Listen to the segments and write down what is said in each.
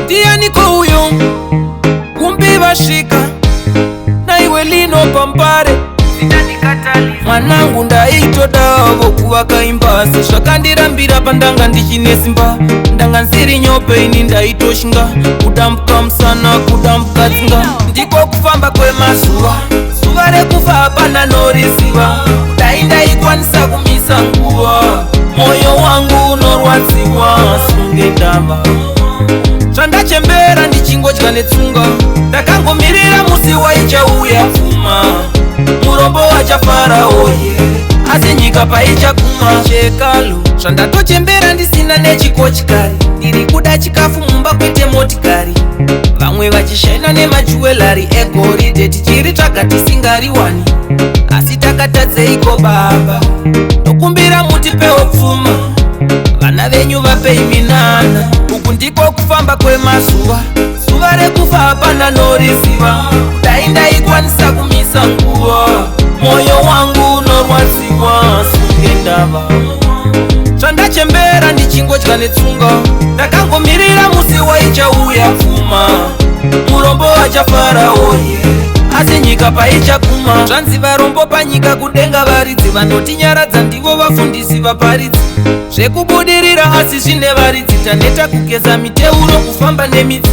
Ndianiko uyo kumbivashika naiwe lino pampare mwanangu ndaitodavo kuvakaimbase zvakandirambira pandanga ndichine simba ndanga nsiri nyope ini ndaitoshinga kudambuka musana kudambuka tsinga ndiko kufamba kwemazuva zuva rekufa hapana noriziva dai ndaikwanisa kumisa nguva moyo wangu unorwadziwa sunge ndava zvandachembera ndichingodya netsunga ndakangomirira musi waichauya pfuma murombo wachafaraoye asi nyika paichaguma chekalo zvandatochembera ndisina nechikochikari ndiri kuda chikafu mumba kwete motikari vamwe vachishaina nemajuwelari egoridhe tichiri tsvaga tisingariwani asi takatadzeiko baba tokumbira mutipewo pfuma vana venyu vapei minana uku ndiko kufamba kwemazuva zuva rekufa hapana noriziva dai ndaikwanisa kumisa nguva moyo wangu unorwadziwa sunge ndava zvandachembera ndichingodya netsunga ndakangomirira musi waichauya pfuma murombo wachafaraoye asi nyika paichaguma zvanzi varombo panyika kudenga varidzi vanotinyaradza ndivo vafundisi vaparidzi zvekubudirira asi zvine varidzi taneta kugeza miteuro kufamba nemidzi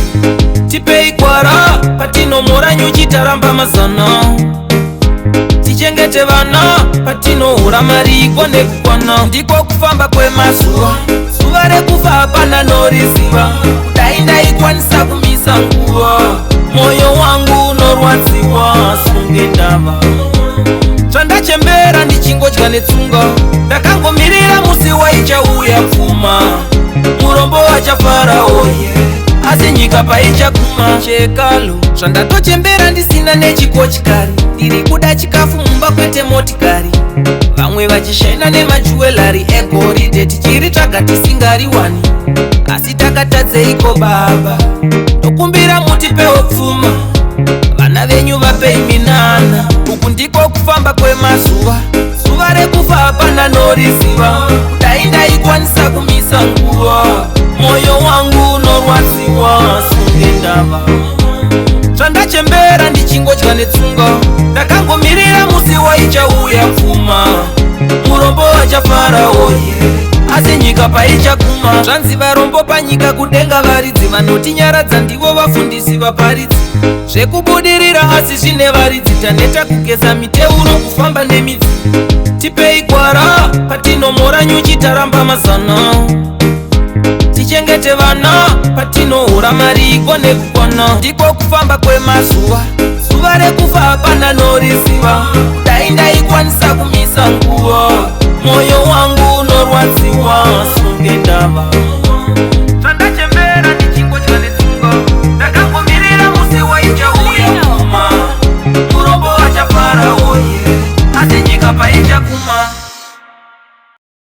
tipei kwara patinomhora nyuchi taramba mazana tichengete vana patinohura mari igone kukwana ndiko kufamba kwemazuva zuva rekufa hapana noriziva dai ndaikwanisa kumisa nguva moyo wangu unorwadziwa sunge ndava zvandachembera ndichingodya netsunga ndakangomirira musi waichauya pfuma murombo wachafaraoye asi nyika paichaguma chekalo zvandatochembera ndisina nechikochikari ndiri kuda chikafu mumba kwete motikari vamwe vachishaina nemajuwelari egoridhe tichiri tsvaga tisingariwani asi takatadzeiko baba tokumbira mutipewo pfuma vana venyu vapei minana uku ndiko kufamba kwemazuva zuva rekufa hapana noriziva dai ndaikwanisa kumisa nguva moyo wangu unorwadziwa sunge ndava zvandachembera ndichingodya netsunga ndakangomirira musi waichauya pfuma murombo wachafaraoye asi nyika paichaguma zvanzi varombo panyika kudenga varidzi vanotinyaradza ndivo vafundisi vaparidzi zvekubudirira asi zvine varidzi taneta kugeza miteuro kufamba nemidzi tipei kwara patinomhora nyuchi taramba mazana tichengete vana patinohura mari igone kukwana ndiko kufamba kwemazuva zuva rekufa hapana noriziva dai ndaikwanisa kumisa nguva moyo wangu unorwadziwa sunge ndava